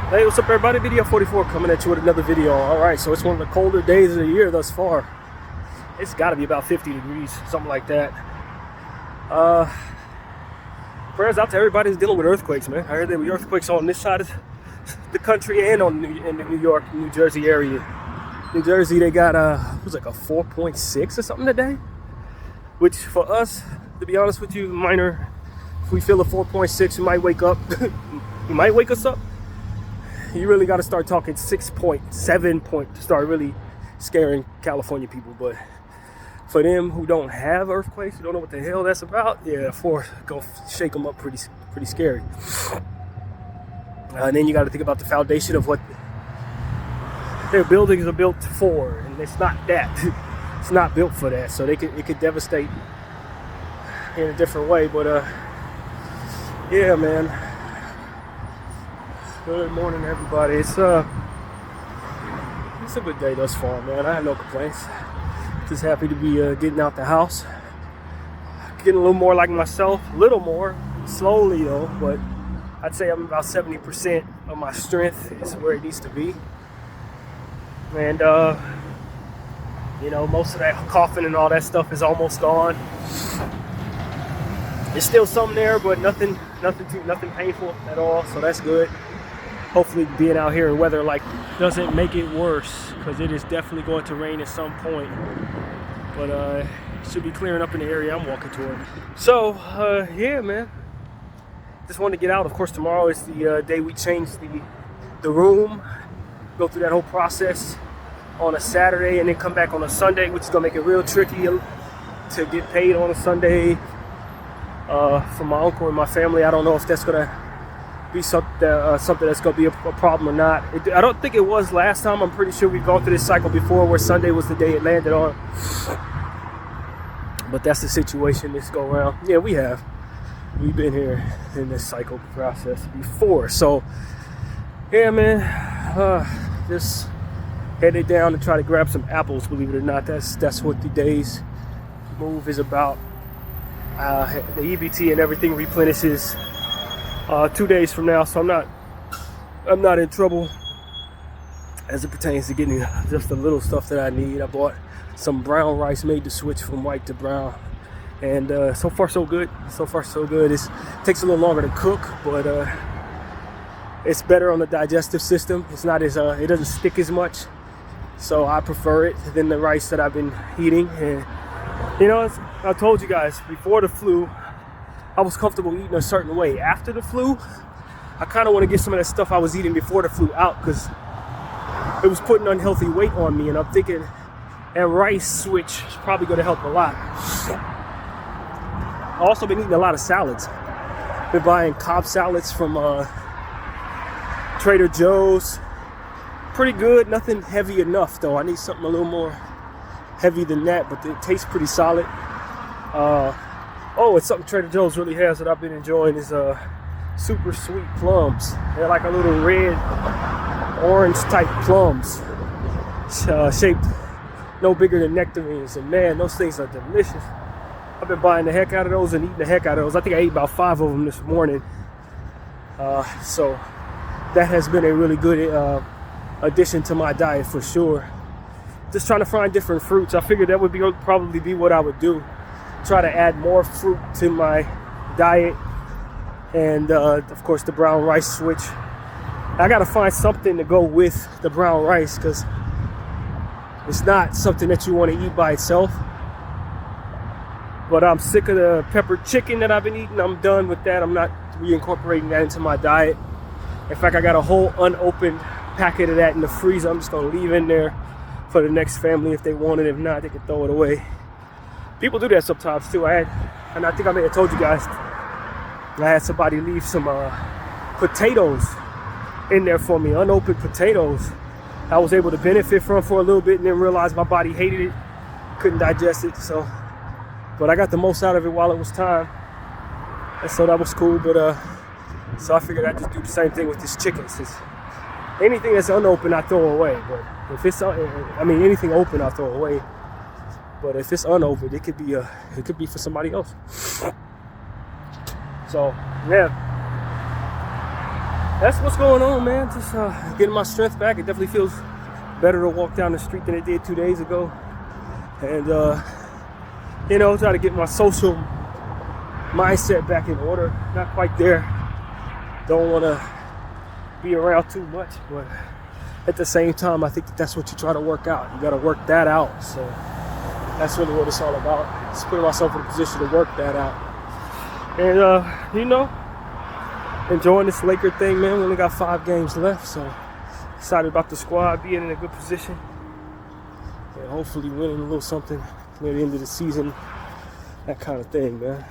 Hey, what's up everybody? BDF 44 coming at you with another video. Alright, so it's one of the colder days of the year thus far. It's got to be about 50 degrees, something like that. Prayers out to everybody who's dealing with earthquakes, man. I heard there were earthquakes on this side of the country and in the New York, New Jersey area. New Jersey, they got it was like a 4.6 or something today, which for us, to be honest with you, minor. If we feel a 4.6, we might wake up. You might wake us up. You really got to start talking 6.7 point to start really scaring California people. But for them who don't have earthquakes, who don't know what the hell that's about, yeah, 4 go shake them up pretty scary. And then you got to think about the foundation of what their buildings are built for, and it's not that. It's not built for that, so it could devastate in a different way. But yeah, man. Good morning, everybody. It's a good day thus far, man. I have no complaints. Just happy to be getting out the house, getting a little more like myself, a little more slowly though. But I'd say I'm about 70% of my strength is where it needs to be, and you know, most of that coughing and all that stuff is almost gone. There's still some there, but nothing painful at all. So that's good. Hopefully being out here in weather like doesn't make it worse, because it is definitely going to rain at some point. But it should be clearing up in the area I'm walking toward. So yeah, man, just wanted to get out. Of course, tomorrow is the day we change the room, go through that whole process on a Saturday, and then come back on a Sunday, which is gonna make it real tricky to get paid on a Sunday from my uncle and my family. I don't know if that's gonna be something that's going to be a problem or not. I don't think it was last time. I'm pretty sure we've gone through this cycle before where Sunday was the day it landed on. But that's the situation this go around. Yeah, we've been here in this cycle process before. So yeah, man, just headed down to try to grab some apples. Believe it or not, that's what the day's move is about. The EBT and everything replenishes 2 days from now, so I'm not in trouble as it pertains to getting just the little stuff that I need. I bought some brown rice, made the switch from white to brown, and so far so good. It takes a little longer to cook, but it's better on the digestive system. It's not as it doesn't stick as much, so I prefer it than the rice that I've been eating. And you know, I told you guys before the flu, I was comfortable eating a certain way. After the flu, I kind of want to get some of that stuff I was eating before the flu out, because it was putting unhealthy weight on me, and I'm thinking that rice switch is probably going to help a lot. I've also been eating a lot of salads. Been buying Cobb salads from Trader Joe's. Pretty good, nothing heavy enough though. I need something a little more heavy than that, but it tastes pretty solid. Oh, it's something Trader Joe's really has that I've been enjoying is super sweet plums. They're like a little red, orange type plums, shaped no bigger than nectarines. And man, those things are delicious. I've been buying the heck out of those and eating the heck out of those. I think I ate about 5 of them this morning. So that has been a really good addition to my diet for sure. Just trying to find different fruits. I figured that would probably be what I would do. Try to add more fruit to my diet, and of course the brown rice switch. I gotta find something to go with the brown rice, because it's not something that you want to eat by itself. But I'm sick of the peppered chicken that I've been eating. I'm done with that. I'm not reincorporating that into my diet. In fact, I got a whole unopened packet of that in the freezer. I'm just gonna leave in there for the next family if they want it. If not, they can throw it away. People do that sometimes too. And I think I may have told you guys, I had somebody leave some potatoes in there for me, unopened potatoes. I was able to benefit from for a little bit, and then realized my body hated it, couldn't digest it. So, but I got the most out of it while it was time, and so that was cool. But so I figured I'd just do the same thing with this chicken. Since anything that's unopened, I throw away. But if it's, anything open, I throw away. But if it's unopened, it could be for somebody else. So yeah, that's what's going on, man. Just getting my strength back. It definitely feels better to walk down the street than it did 2 days ago. And, try to get my social mindset back in order. Not quite there. Don't want to be around too much, but at the same time, I think that's what you try to work out. You got to work that out. So that's really what it's all about. Just putting myself in a position to work that out. And, enjoying this Laker thing, man. We only got 5 games left, so excited about the squad being in a good position. And hopefully winning a little something near the end of the season. That kind of thing, man.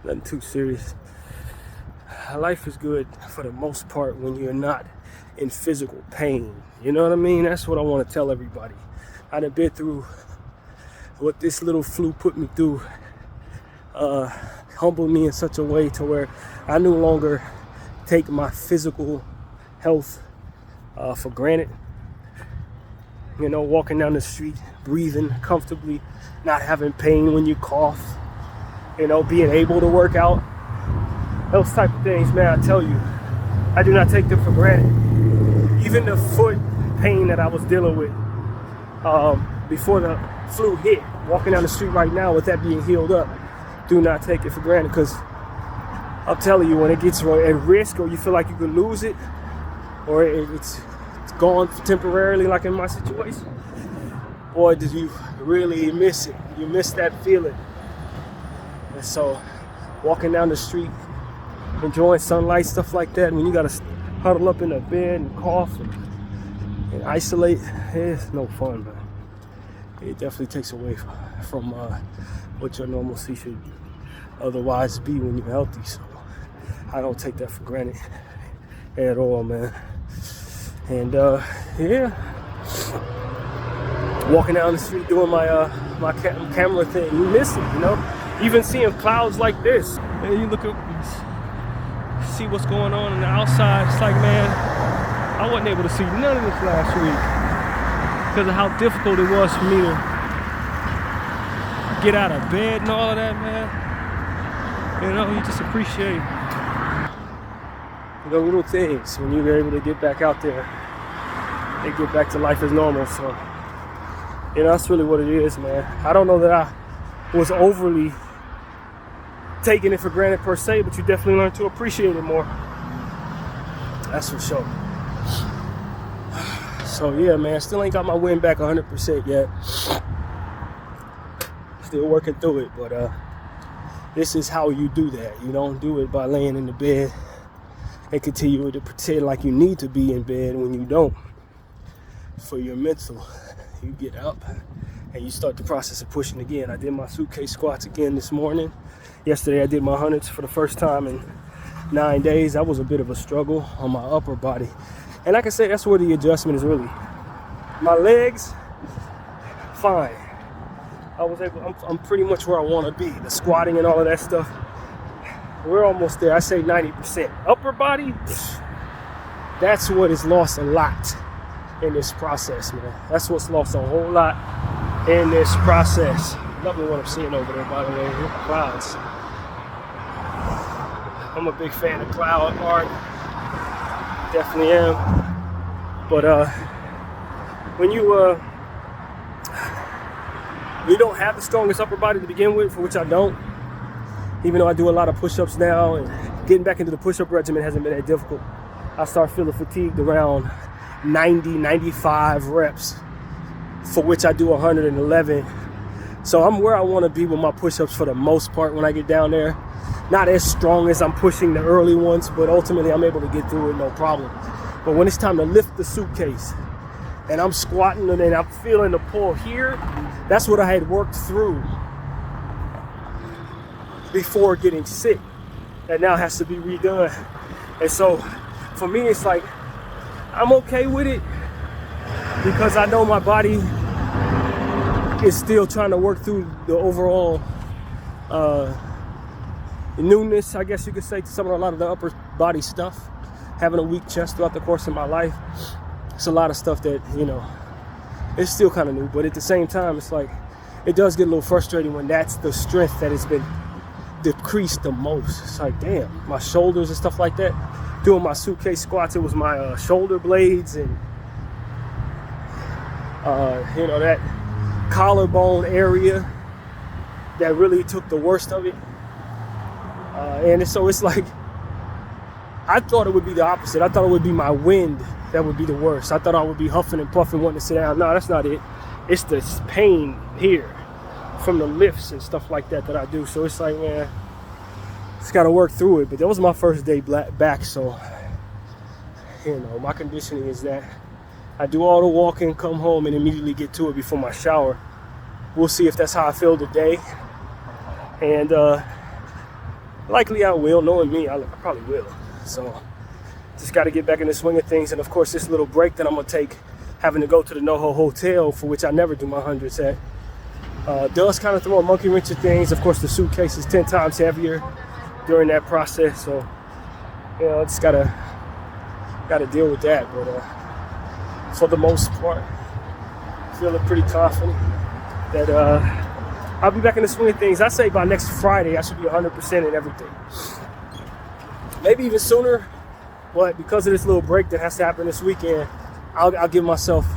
Nothing too serious. Life is good for the most part when you're not in physical pain. You know what I mean? That's what I want to tell everybody. I done been through what this little flu put me through. Humbled me in such a way to where I no longer take my physical health for granted. Walking down the street, breathing comfortably, not having pain when you cough, being able to work out. Those type of things, man, I tell you, I do not take them for granted. Even the foot pain that I was dealing with before the flu hit, walking down the street right now with that being healed up, do not take it for granted, because I'm telling you, when it gets at risk or you feel like you could lose it or it's gone temporarily, like in my situation, boy, did you really miss it. You miss that feeling. And so walking down the street, enjoying sunlight, stuff like that, when you got to huddle up in a bed and cough and isolate, it's no fun, man. It definitely takes away from what your normalcy should otherwise be when you're healthy. So I don't take that for granted at all, man. And walking down the street doing my camera thing, you miss it, Even seeing clouds like this, and you look at, see what's going on the outside. It's like, man, I wasn't able to see none of this last week because of how difficult it was for me to get out of bed and all of that, man. You just appreciate the little things when you're able to get back out there and get back to life as normal. So, that's really what it is, man. I don't know that I was overly taking it for granted per se, but you definitely learn to appreciate it more. That's for sure. So yeah, man, still ain't got my win back 100% yet. Still working through it, but this is how you do that. You don't do it by laying in the bed and continue to pretend like you need to be in bed when you don't. For your mental, you get up and you start the process of pushing again. I did my suitcase squats again this morning. Yesterday I did my hundreds for the first time in 9 days. That was a bit of a struggle on my upper body. And I can say that's where the adjustment is really. My legs, fine. I'm pretty much where I want to be. The squatting and all of that stuff, we're almost there. I say 90%. Upper body, that's what is lost a lot in this process, man. That's what's lost a whole lot in this process. Loving what I'm seeing over there, by the way. Clouds. I'm a big fan of cloud art. Definitely am. But when you don't have the strongest upper body to begin with, for which I don't, even though I do a lot of push-ups now, and getting back into the push-up regimen hasn't been that difficult. I start feeling fatigued around 90, 95 reps, for which I do 111. So I'm where I want to be with my push-ups for the most part when I get down there. Not as strong as I'm pushing the early ones, but ultimately I'm able to get through it no problem. But when it's time to lift the suitcase and I'm squatting and then I'm feeling the pull here, that's what I had worked through before getting sick. That now has to be redone. And so for me, it's like, I'm okay with it because I know my body is still trying to work through the overall newness, I guess you could say, to a lot of the upper body stuff. Having a weak chest throughout the course of my life, it's a lot of stuff that, it's still kind of new. But at the same time, it's like, it does get a little frustrating when that's the strength that has been decreased the most. It's like, damn, my shoulders and stuff like that. Doing my suitcase squats, it was my shoulder blades and that collarbone area that really took the worst of it. And so it's like, I thought it would be the opposite. I thought it would be my wind that would be the worst. I thought I would be huffing and puffing, wanting to sit down. No, that's not it. It's the pain here from the lifts and stuff like that I do. So it's like, man, just got to work through it. But that was my first day back, so my conditioning is that I do all the walking, come home, and immediately get to it before my shower. We'll see if that's how I feel today. And likely I will. Knowing me, I probably will. So just got to get back in the swing of things. And of course, this little break that I'm going to take, having to go to the NoHo Hotel, for which I never do my hundreds at, does kind of throw a monkey wrench at things. Of course, the suitcase is 10 times heavier during that process. So, just got to deal with that. But for the most part, feeling pretty confident that I'll be back in the swing of things. I say by next Friday, I should be 100% in everything. Maybe even sooner, but because of this little break that has to happen this weekend, I'll give myself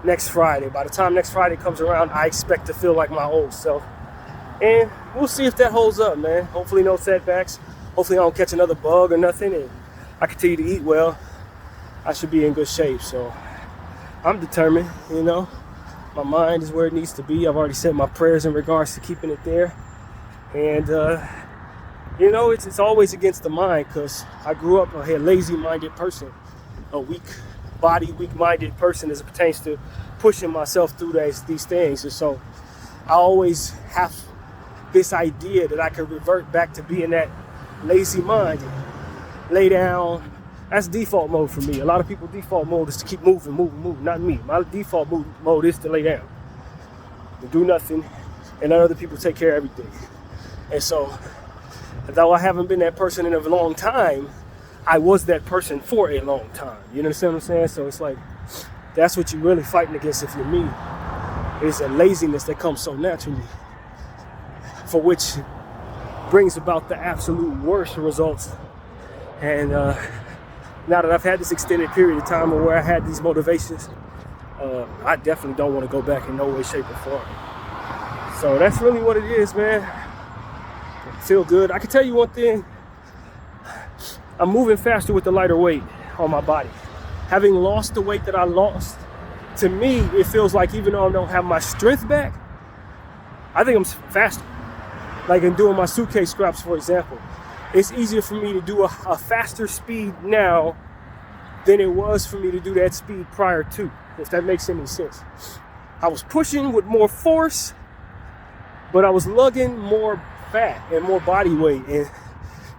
next Friday. By the time next Friday comes around, I expect to feel like my old self. And we'll see if that holds up, man. Hopefully no setbacks. Hopefully I don't catch another bug or nothing, and I continue to eat well. I should be in good shape. So I'm determined, My mind is where it needs to be. I've already said my prayers in regards to keeping it there. And, it's always against the mind, because I grew up a lazy-minded person, a weak-minded person as it pertains to pushing myself through these things. And so I always have this idea that I can revert back to being that lazy-minded, lay down. That's default mode for me. A lot of people's default mode is to keep moving. Not me. My default mode is to lay down, to do nothing, and let other people take care of everything. And so, though I haven't been that person in a long time, I was that person for a long time. You understand what I'm saying? So it's like, that's what you're really fighting against if you're me. It's a laziness that comes so naturally, for which brings about the absolute worst results. And now that I've had this extended period of time where I had these motivations, I definitely don't want to go back in no way, shape, or form. So that's really what it is, man. I feel good. I can tell you one thing. I'm moving faster with the lighter weight on my body. Having lost the weight that I lost, to me, it feels like even though I don't have my strength back, I think I'm faster. Like in doing my suitcase squats, for example. It's easier for me to do a faster speed now than it was for me to do that speed prior to, if that makes any sense. I was pushing with more force, but I was lugging more fat and more body weight. And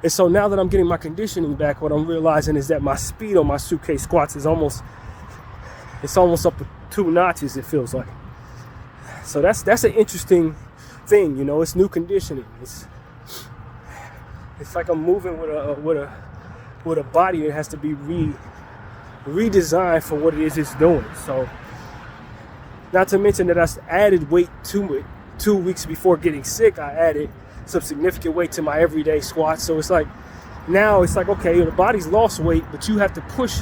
so now that I'm getting my conditioning back, what I'm realizing is that my speed on my suitcase squats is almost up 2 notches, it feels like. So that's an interesting thing, it's new conditioning. It's like I'm moving with a body that has to be redesigned for what it is it's doing. So, not to mention that I added weight to it 2 weeks before getting sick. I added some significant weight to my everyday squats. So it's like, now it's like, okay, the body's lost weight, but you have to push.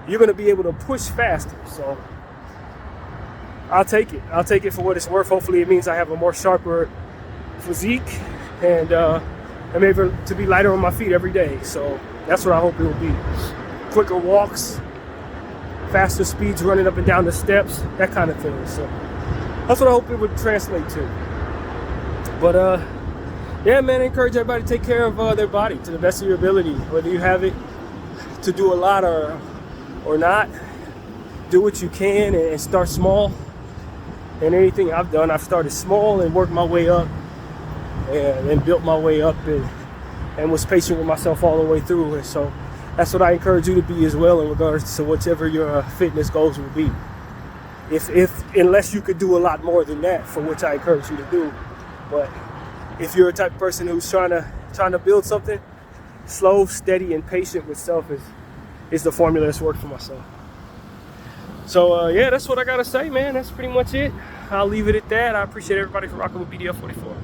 You're going to be able to push faster. So I'll take it. I'll take it for what it's worth. Hopefully it means I have a more sharper physique, and I'm able to be lighter on my feet every day. So that's what I hope it will be. Quicker walks, faster speeds running up and down the steps, that kind of thing. So that's what I hope it would translate to. But yeah, man, I encourage everybody to take care of their body to the best of your ability. Whether you have it to do a lot or not, do what you can and start small. And anything I've done, I've started small and worked my way up and built my way up and was patient with myself all the way through. And so that's what I encourage you to be as well in regards to whatever your fitness goals will be. Unless you could do a lot more than that, for which I encourage you to do. But if you're a type of person who's trying to build something, slow, steady, and patient with self is the formula that's worked for myself. So yeah, that's what I gotta say, man. That's pretty much it. I'll leave it at that. I appreciate everybody for rocking with BDF 44.